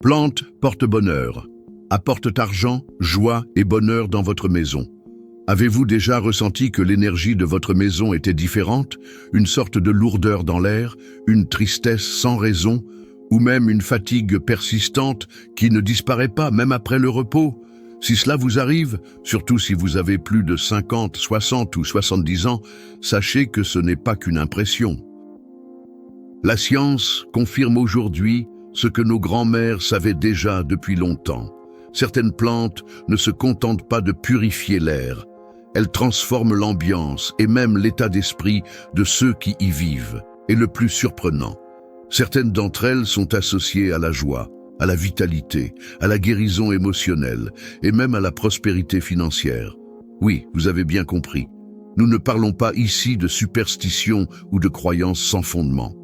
Plantes portent bonheur, apportent argent, joie et bonheur dans votre maison. Avez-vous déjà ressenti que l'énergie de votre maison était différente, une sorte de lourdeur dans l'air, une tristesse sans raison, ou même une fatigue persistante qui ne disparaît pas même après le repos? Si cela vous arrive, surtout si vous avez plus de 50, 60 ou 70 ans, sachez que ce n'est pas qu'une impression. La science confirme aujourd'hui ce que nos grands-mères savaient déjà depuis longtemps. Certaines plantes ne se contentent pas de purifier l'air. Elles transforment l'ambiance et même l'état d'esprit de ceux qui y vivent. Et le plus surprenant, certaines d'entre elles sont associées à la joie, à la vitalité, à la guérison émotionnelle et même à la prospérité financière. Oui, vous avez bien compris. Nous ne parlons pas ici de superstition ou de croyances sans fondement.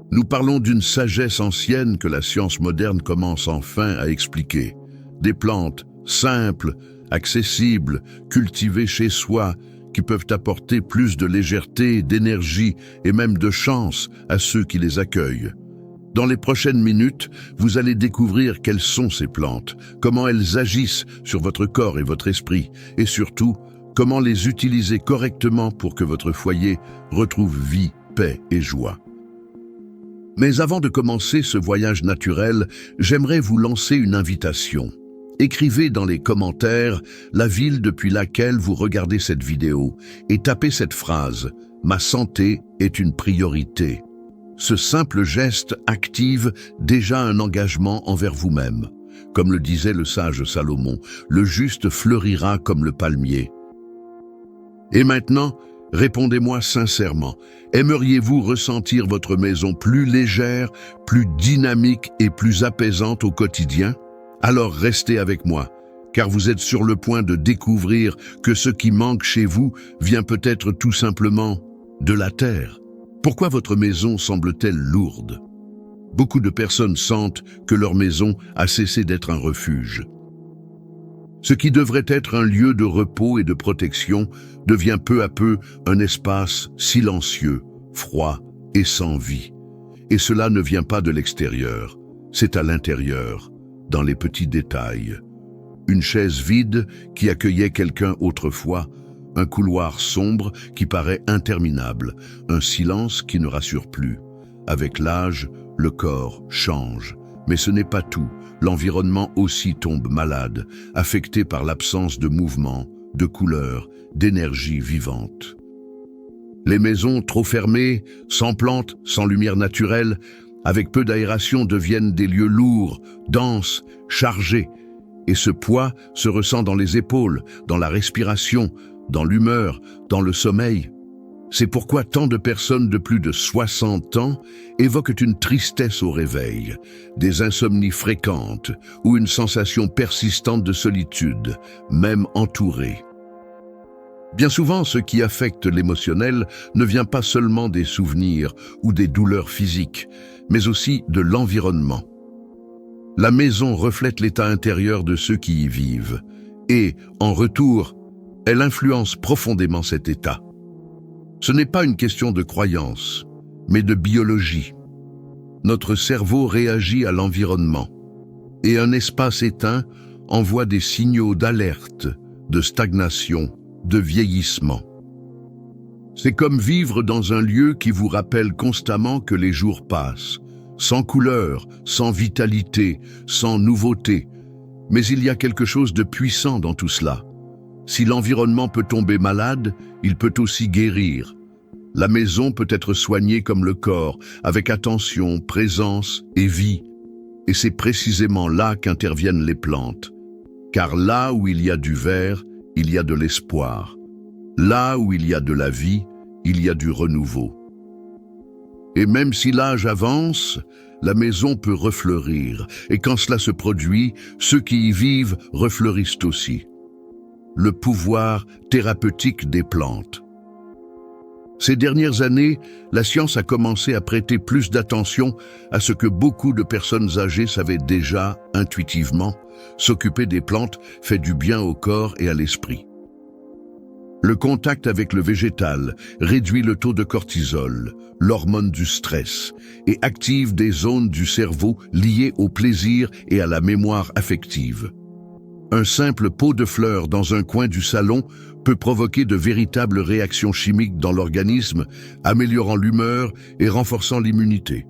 Nous parlons d'une sagesse ancienne que la science moderne commence enfin à expliquer. Des plantes simples, accessibles, cultivées chez soi, qui peuvent apporter plus de légèreté, d'énergie et même de chance à ceux qui les accueillent. Dans les prochaines minutes, vous allez découvrir quelles sont ces plantes, comment elles agissent sur votre corps et votre esprit, et surtout, comment les utiliser correctement pour que votre foyer retrouve vie, paix et joie. Mais avant de commencer ce voyage naturel, j'aimerais vous lancer une invitation. Écrivez dans les commentaires la ville depuis laquelle vous regardez cette vidéo et tapez cette phrase « Ma santé est une priorité ». Ce simple geste active déjà un engagement envers vous-même. Comme le disait le sage Salomon, le juste fleurira comme le palmier. Et maintenant, répondez-moi sincèrement, aimeriez-vous ressentir votre maison plus légère, plus dynamique et plus apaisante au quotidien? Alors restez avec moi, car vous êtes sur le point de découvrir que ce qui manque chez vous vient peut-être tout simplement de la terre. Pourquoi votre maison semble-t-elle lourde? Beaucoup de personnes sentent que leur maison a cessé d'être un refuge. Ce qui devrait être un lieu de repos et de protection devient peu à peu un espace silencieux, froid et sans vie. Et cela ne vient pas de l'extérieur, c'est à l'intérieur, dans les petits détails. Une chaise vide qui accueillait quelqu'un autrefois, un couloir sombre qui paraît interminable, un silence qui ne rassure plus. Avec l'âge, le corps change. Mais ce n'est pas tout. L'environnement aussi tombe malade, affecté par l'absence de mouvement, de couleurs, d'énergie vivante. Les maisons trop fermées, sans plantes, sans lumière naturelle, avec peu d'aération deviennent des lieux lourds, denses, chargés. Et ce poids se ressent dans les épaules, dans la respiration, dans l'humeur, dans le sommeil. C'est pourquoi tant de personnes de plus de 60 ans évoquent une tristesse au réveil, des insomnies fréquentes ou une sensation persistante de solitude, même entourée. Bien souvent, ce qui affecte l'émotionnel ne vient pas seulement des souvenirs ou des douleurs physiques, mais aussi de l'environnement. La maison reflète l'état intérieur de ceux qui y vivent et, en retour, elle influence profondément cet état. Ce n'est pas une question de croyance, mais de biologie. Notre cerveau réagit à l'environnement, et un espace éteint envoie des signaux d'alerte, de stagnation, de vieillissement. C'est comme vivre dans un lieu qui vous rappelle constamment que les jours passent, sans couleur, sans vitalité, sans nouveauté. Mais il y a quelque chose de puissant dans tout cela. Si l'environnement peut tomber malade, il peut aussi guérir. La maison peut être soignée comme le corps, avec attention, présence et vie. Et c'est précisément là qu'interviennent les plantes. Car là où il y a du vert, il y a de l'espoir. Là où il y a de la vie, il y a du renouveau. Et même si l'âge avance, la maison peut refleurir. Et quand cela se produit, ceux qui y vivent refleurissent aussi. Le pouvoir thérapeutique des plantes. Ces dernières années, la science a commencé à prêter plus d'attention à ce que beaucoup de personnes âgées savaient déjà intuitivement. S'occuper des plantes fait du bien au corps et à l'esprit. Le contact avec le végétal réduit le taux de cortisol, l'hormone du stress, et active des zones du cerveau liées au plaisir et à la mémoire affective. Un simple pot de fleurs dans un coin du salon peut provoquer de véritables réactions chimiques dans l'organisme, améliorant l'humeur et renforçant l'immunité.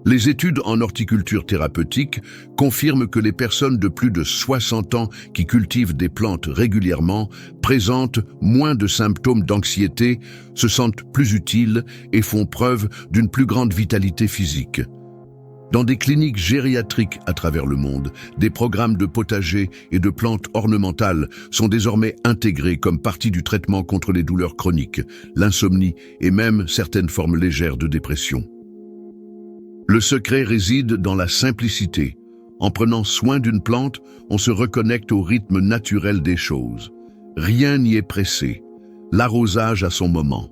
Les études en horticulture thérapeutique confirment que les personnes de plus de 60 ans qui cultivent des plantes régulièrement présentent moins de symptômes d'anxiété, se sentent plus utiles et font preuve d'une plus grande vitalité physique. Dans des cliniques gériatriques à travers le monde, des programmes de potager et de plantes ornementales sont désormais intégrés comme partie du traitement contre les douleurs chroniques, l'insomnie et même certaines formes légères de dépression. Le secret réside dans la simplicité. En prenant soin d'une plante, on se reconnecte au rythme naturel des choses. Rien n'y est pressé. L'arrosage a son moment.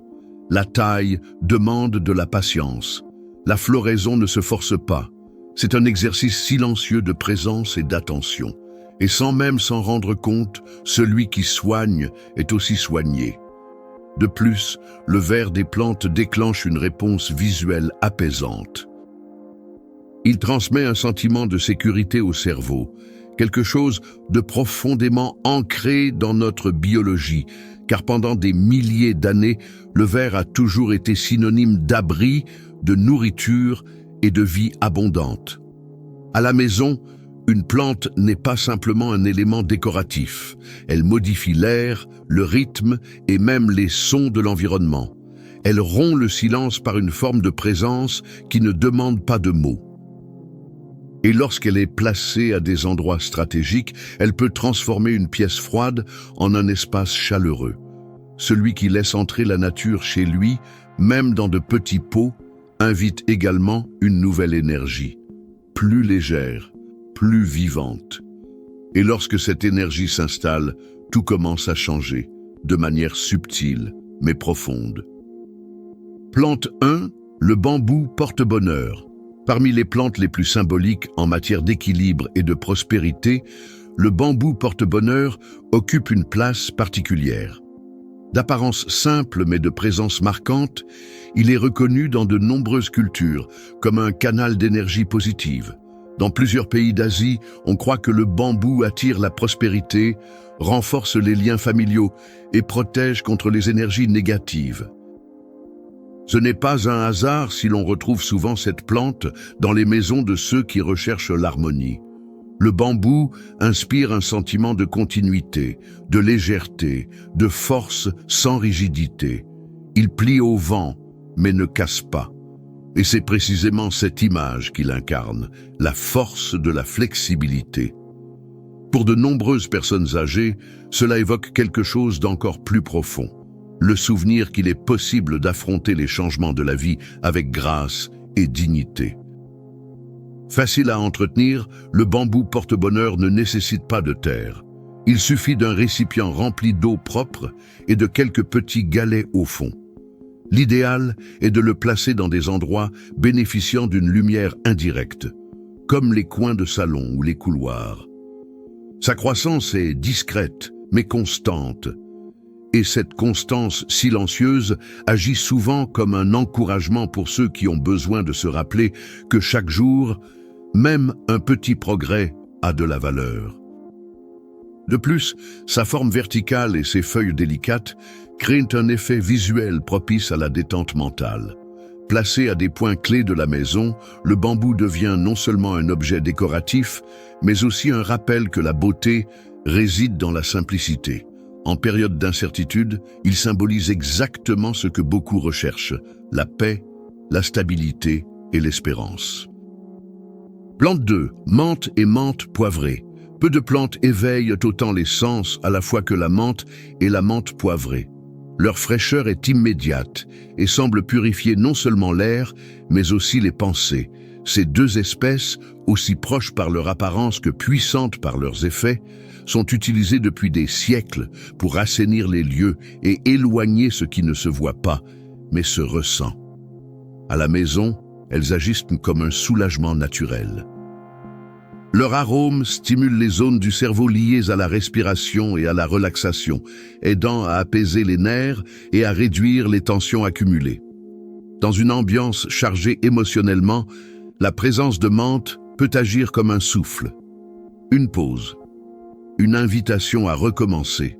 La taille demande de la patience. La floraison ne se force pas. C'est un exercice silencieux de présence et d'attention. Et sans même s'en rendre compte, celui qui soigne est aussi soigné. De plus, le vert des plantes déclenche une réponse visuelle apaisante. Il transmet un sentiment de sécurité au cerveau, quelque chose de profondément ancré dans notre biologie, car pendant des milliers d'années, le vert a toujours été synonyme d'abri, de nourriture et de vie abondante. À la maison, une plante n'est pas simplement un élément décoratif. Elle modifie l'air, le rythme et même les sons de l'environnement. Elle rompt le silence par une forme de présence qui ne demande pas de mots. Et lorsqu'elle est placée à des endroits stratégiques, elle peut transformer une pièce froide en un espace chaleureux. Celui qui laisse entrer la nature chez lui, même dans de petits pots, invite également une nouvelle énergie, plus légère, plus vivante. Et lorsque cette énergie s'installe, tout commence à changer, de manière subtile mais profonde. Plante 1, le bambou porte bonheur. Parmi les plantes les plus symboliques en matière d'équilibre et de prospérité, le bambou porte-bonheur occupe une place particulière. D'apparence simple mais de présence marquante, il est reconnu dans de nombreuses cultures comme un canal d'énergie positive. Dans plusieurs pays d'Asie, on croit que le bambou attire la prospérité, renforce les liens familiaux et protège contre les énergies négatives. Ce n'est pas un hasard si l'on retrouve souvent cette plante dans les maisons de ceux qui recherchent l'harmonie. Le bambou inspire un sentiment de continuité, de légèreté, de force sans rigidité. Il plie au vent, mais ne casse pas. Et c'est précisément cette image qu'il incarne, la force de la flexibilité. Pour de nombreuses personnes âgées, cela évoque quelque chose d'encore plus profond. Le souvenir qu'il est possible d'affronter les changements de la vie avec grâce et dignité. Facile à entretenir, le bambou porte-bonheur ne nécessite pas de terre. Il suffit d'un récipient rempli d'eau propre et de quelques petits galets au fond. L'idéal est de le placer dans des endroits bénéficiant d'une lumière indirecte, comme les coins de salon ou les couloirs. Sa croissance est discrète, mais constante. Et cette constance silencieuse agit souvent comme un encouragement pour ceux qui ont besoin de se rappeler que chaque jour, même un petit progrès a de la valeur. De plus, sa forme verticale et ses feuilles délicates créent un effet visuel propice à la détente mentale. Placé à des points clés de la maison, le bambou devient non seulement un objet décoratif, mais aussi un rappel que la beauté réside dans la simplicité. En période d'incertitude, il symbolise exactement ce que beaucoup recherchent, la paix, la stabilité et l'espérance. Plante 2, menthe et menthe poivrée. Peu de plantes éveillent autant les sens à la fois que la menthe et la menthe poivrée. Leur fraîcheur est immédiate et semble purifier non seulement l'air, mais aussi les pensées. Ces deux espèces, aussi proches par leur apparence que puissantes par leurs effets, sont utilisées depuis des siècles pour assainir les lieux et éloigner ce qui ne se voit pas, mais se ressent. À la maison, elles agissent comme un soulagement naturel. Leur arôme stimule les zones du cerveau liées à la respiration et à la relaxation, aidant à apaiser les nerfs et à réduire les tensions accumulées. Dans une ambiance chargée émotionnellement, la présence de menthe peut agir comme un souffle. Une pause. Une invitation à recommencer.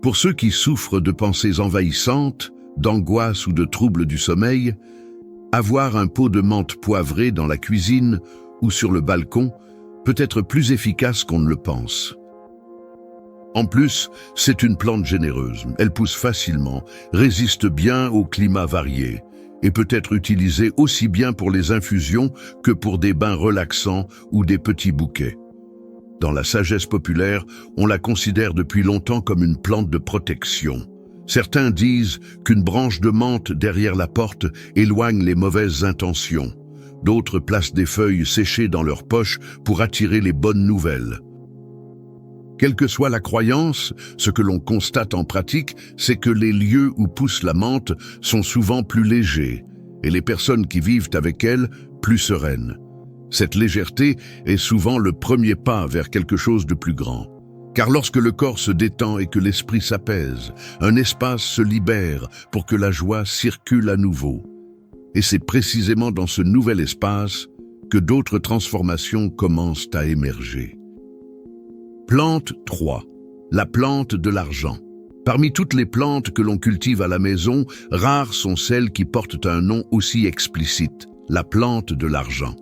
Pour ceux qui souffrent de pensées envahissantes, d'angoisse ou de troubles du sommeil, avoir un pot de menthe poivrée dans la cuisine ou sur le balcon peut être plus efficace qu'on ne le pense. En plus, c'est une plante généreuse. Elle pousse facilement, résiste bien aux climats variés et peut être utilisée aussi bien pour les infusions que pour des bains relaxants ou des petits bouquets. Dans la sagesse populaire, on la considère depuis longtemps comme une plante de protection. Certains disent qu'une branche de menthe derrière la porte éloigne les mauvaises intentions. D'autres placent des feuilles séchées dans leur poche pour attirer les bonnes nouvelles. Quelle que soit la croyance, ce que l'on constate en pratique, c'est que les lieux où pousse la menthe sont souvent plus légers et les personnes qui vivent avec elle plus sereines. Cette légèreté est souvent le premier pas vers quelque chose de plus grand. Car lorsque le corps se détend et que l'esprit s'apaise, un espace se libère pour que la joie circule à nouveau. Et c'est précisément dans ce nouvel espace que d'autres transformations commencent à émerger. Plante 3. La plante de l'argent. Parmi toutes les plantes que l'on cultive à la maison, rares sont celles qui portent un nom aussi explicite, la plante de l'argent.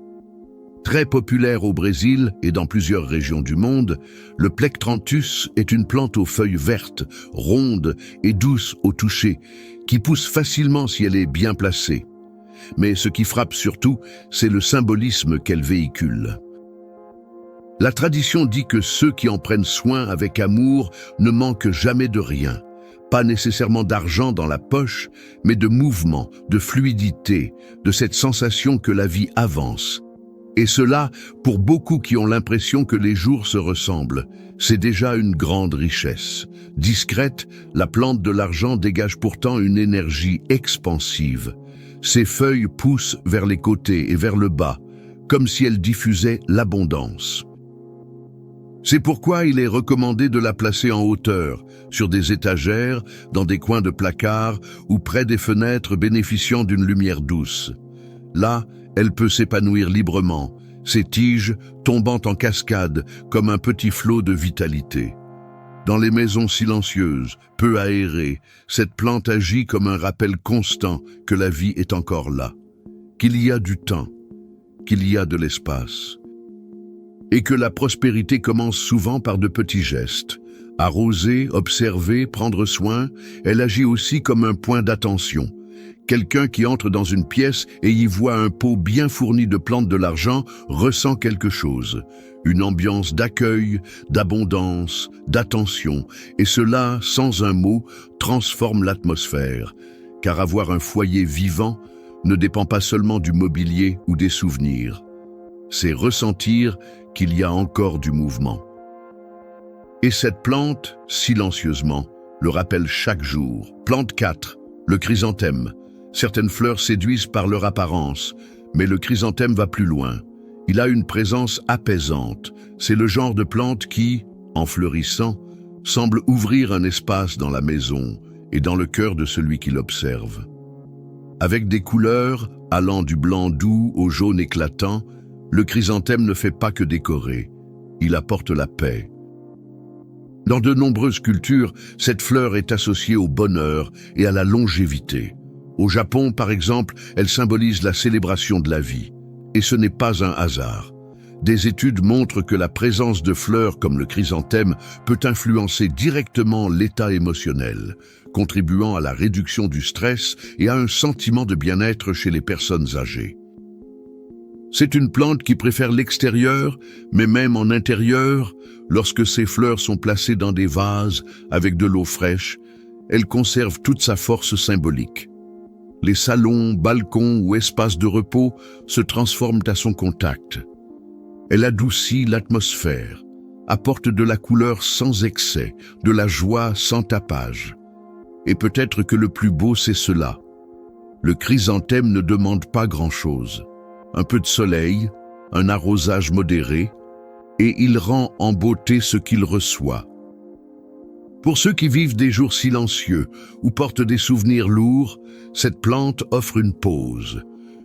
Très populaire au Brésil et dans plusieurs régions du monde, le Plectranthus est une plante aux feuilles vertes, rondes et douces au toucher, qui pousse facilement si elle est bien placée. Mais ce qui frappe surtout, c'est le symbolisme qu'elle véhicule. La tradition dit que ceux qui en prennent soin avec amour ne manquent jamais de rien. Pas nécessairement d'argent dans la poche, mais de mouvement, de fluidité, de cette sensation que la vie avance. Et cela, pour beaucoup qui ont l'impression que les jours se ressemblent, c'est déjà une grande richesse. Discrète, la plante de l'argent dégage pourtant une énergie expansive. Ses feuilles poussent vers les côtés et vers le bas, comme si elles diffusaient l'abondance. C'est pourquoi il est recommandé de la placer en hauteur, sur des étagères, dans des coins de placards ou près des fenêtres bénéficiant d'une lumière douce. Là, elle peut s'épanouir librement, ses tiges tombant en cascade comme un petit flot de vitalité. Dans les maisons silencieuses, peu aérées, cette plante agit comme un rappel constant que la vie est encore là, qu'il y a du temps, qu'il y a de l'espace, et que la prospérité commence souvent par de petits gestes. Arroser, observer, prendre soin, elle agit aussi comme un point d'attention. Quelqu'un qui entre dans une pièce et y voit un pot bien fourni de plantes de l'argent ressent quelque chose. Une ambiance d'accueil, d'abondance, d'attention, et cela, sans un mot, transforme l'atmosphère. Car avoir un foyer vivant ne dépend pas seulement du mobilier ou des souvenirs. C'est ressentir qu'il y a encore du mouvement. Et cette plante, silencieusement, le rappelle chaque jour. Plante 4, le chrysanthème. Certaines fleurs séduisent par leur apparence, mais le chrysanthème va plus loin. Il a une présence apaisante. C'est le genre de plante qui, en fleurissant, semble ouvrir un espace dans la maison et dans le cœur de celui qui l'observe. Avec des couleurs allant du blanc doux au jaune éclatant, le chrysanthème ne fait pas que décorer, il apporte la paix. Dans de nombreuses cultures, cette fleur est associée au bonheur et à la longévité. Au Japon, par exemple, elle symbolise la célébration de la vie. Et ce n'est pas un hasard. Des études montrent que la présence de fleurs comme le chrysanthème peut influencer directement l'état émotionnel, contribuant à la réduction du stress et à un sentiment de bien-être chez les personnes âgées. C'est une plante qui préfère l'extérieur, mais même en intérieur, lorsque ses fleurs sont placées dans des vases avec de l'eau fraîche, elle conserve toute sa force symbolique. Les salons, balcons ou espaces de repos se transforment à son contact. Elle adoucit l'atmosphère, apporte de la couleur sans excès, de la joie sans tapage. Et peut-être que le plus beau, c'est cela. Le chrysanthème ne demande pas grand-chose. Un peu de soleil, un arrosage modéré, et il rend en beauté ce qu'il reçoit. Pour ceux qui vivent des jours silencieux ou portent des souvenirs lourds, cette plante offre une pause,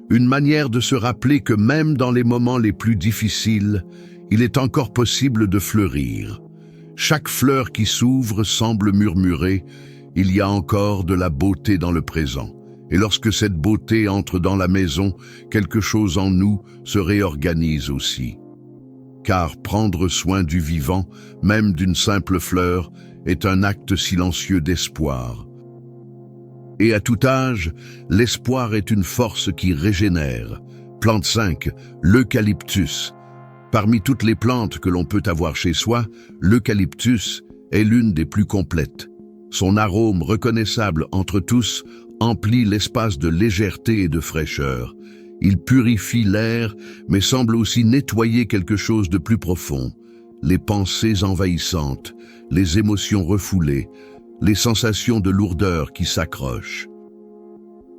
une manière de se rappeler que même dans les moments les plus difficiles, il est encore possible de fleurir. Chaque fleur qui s'ouvre semble murmurer « Il y a encore de la beauté dans le présent ». Et lorsque cette beauté entre dans la maison, quelque chose en nous se réorganise aussi. Car prendre soin du vivant, même d'une simple fleur, est un acte silencieux d'espoir. Et à tout âge, l'espoir est une force qui régénère. Plante 5, l'eucalyptus. Parmi toutes les plantes que l'on peut avoir chez soi, l'eucalyptus est l'une des plus complètes. Son arôme reconnaissable entre tous emplit l'espace de légèreté et de fraîcheur. Il purifie l'air, mais semble aussi nettoyer quelque chose de plus profond. Les pensées envahissantes, les émotions refoulées, les sensations de lourdeur qui s'accrochent.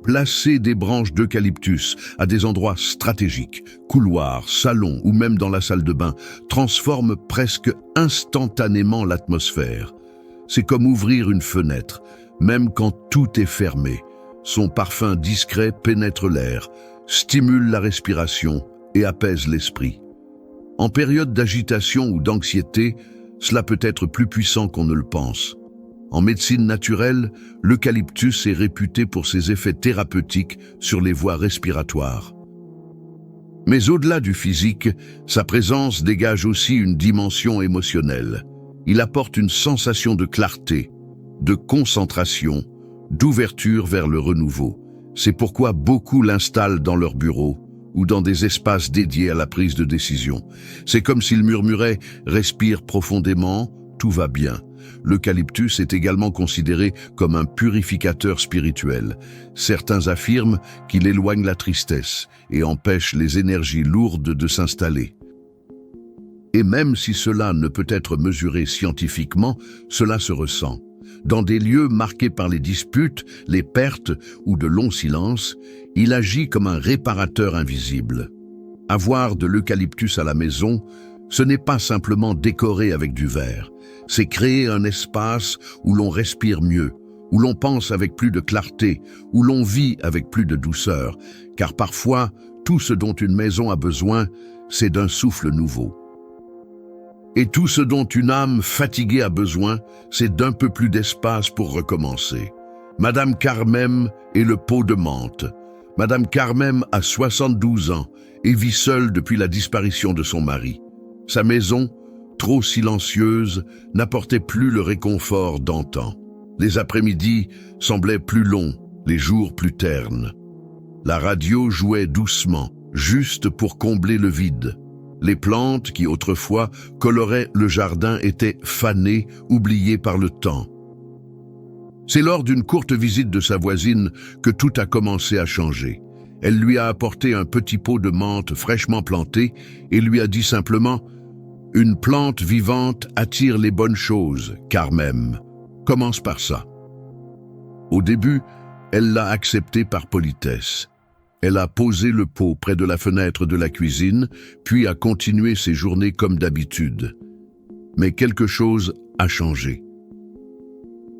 Placer des branches d'eucalyptus à des endroits stratégiques, couloirs, salons ou même dans la salle de bain, transforme presque instantanément l'atmosphère. C'est comme ouvrir une fenêtre, même quand tout est fermé. Son parfum discret pénètre l'air, stimule la respiration et apaise l'esprit. En période d'agitation ou d'anxiété, cela peut être plus puissant qu'on ne le pense. En médecine naturelle, l'eucalyptus est réputé pour ses effets thérapeutiques sur les voies respiratoires. Mais au-delà du physique, sa présence dégage aussi une dimension émotionnelle. Il apporte une sensation de clarté, de concentration, d'ouverture vers le renouveau. C'est pourquoi beaucoup l'installent dans leur bureau ou dans des espaces dédiés à la prise de décision. C'est comme s'il murmurait « respire profondément, tout va bien ». L'eucalyptus est également considéré comme un purificateur spirituel. Certains affirment qu'il éloigne la tristesse et empêche les énergies lourdes de s'installer. Et même si cela ne peut être mesuré scientifiquement, cela se ressent. Dans des lieux marqués par les disputes, les pertes ou de longs silences, il agit comme un réparateur invisible. Avoir de l'eucalyptus à la maison, ce n'est pas simplement décorer avec du verre. C'est créer un espace où l'on respire mieux, où l'on pense avec plus de clarté, où l'on vit avec plus de douceur. Car parfois, tout ce dont une maison a besoin, c'est d'un souffle nouveau. Et tout ce dont une âme fatiguée a besoin, c'est d'un peu plus d'espace pour recommencer. Madame Carmem est le pot de menthe. Madame Carmem a 72 ans et vit seule depuis la disparition de son mari. Sa maison, trop silencieuse, n'apportait plus le réconfort d'antan. Les après-midi semblaient plus longs, les jours plus ternes. La radio jouait doucement, juste pour combler le vide. Les plantes qui autrefois coloraient le jardin étaient fanées, oubliées par le temps. C'est lors d'une courte visite de sa voisine que tout a commencé à changer. Elle lui a apporté un petit pot de menthe fraîchement planté et lui a dit simplement « Une plante vivante attire les bonnes choses, Carmem. Commence par ça. » Au début, elle l'a accepté par politesse. Elle a posé le pot près de la fenêtre de la cuisine, puis a continué ses journées comme d'habitude. Mais quelque chose a changé.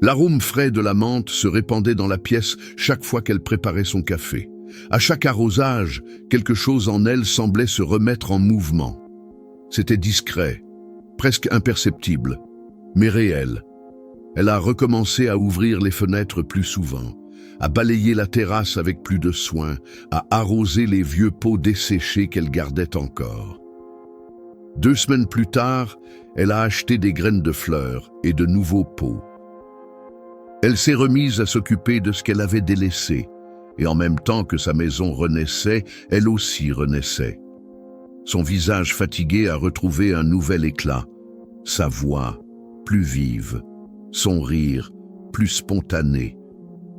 L'arôme frais de la menthe se répandait dans la pièce chaque fois qu'elle préparait son café. À chaque arrosage, quelque chose en elle semblait se remettre en mouvement. C'était discret, presque imperceptible, mais réel. Elle a recommencé à ouvrir les fenêtres plus souvent, à balayer la terrasse avec plus de soin, à arroser les vieux pots desséchés qu'elle gardait encore. 2 semaines plus tard, elle a acheté des graines de fleurs et de nouveaux pots. Elle s'est remise à s'occuper de ce qu'elle avait délaissé, et en même temps que sa maison renaissait, elle aussi renaissait. Son visage fatigué a retrouvé un nouvel éclat, sa voix plus vive, son rire plus spontané.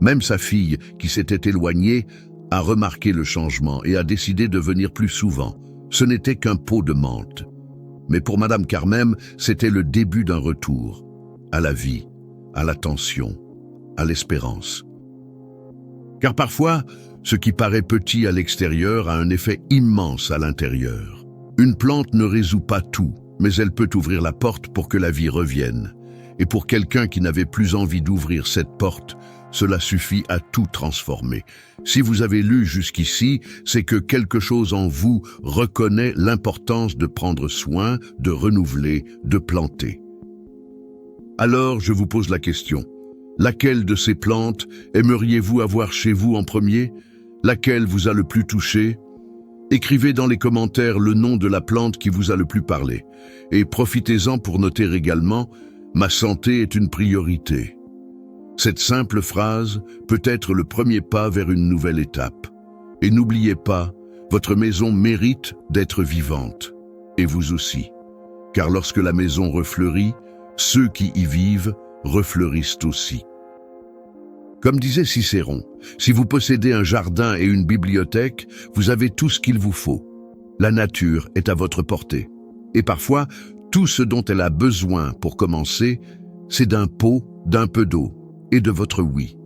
Même sa fille, qui s'était éloignée, a remarqué le changement et a décidé de venir plus souvent. Ce n'était qu'un pot de menthe. Mais pour Madame Carmem, c'était le début d'un retour, à la vie, à l'attention, à l'espérance. Car parfois, ce qui paraît petit à l'extérieur a un effet immense à l'intérieur. Une plante ne résout pas tout, mais elle peut ouvrir la porte pour que la vie revienne. Et pour quelqu'un qui n'avait plus envie d'ouvrir cette porte, cela suffit à tout transformer. Si vous avez lu jusqu'ici, c'est que quelque chose en vous reconnaît l'importance de prendre soin, de renouveler, de planter. Alors, je vous pose la question. Laquelle de ces plantes aimeriez-vous avoir chez vous en premier? Laquelle vous a le plus touché? Écrivez dans les commentaires le nom de la plante qui vous a le plus parlé. Et profitez-en pour noter également « Ma santé est une priorité ». Cette simple phrase peut être le premier pas vers une nouvelle étape. Et n'oubliez pas, votre maison mérite d'être vivante. Et vous aussi. Car lorsque la maison refleurit, ceux qui y vivent refleurissent aussi. Comme disait Cicéron, si vous possédez un jardin et une bibliothèque, vous avez tout ce qu'il vous faut. La nature est à votre portée. Et parfois, tout ce dont elle a besoin pour commencer, c'est d'un pot, d'un peu d'eau et de votre oui.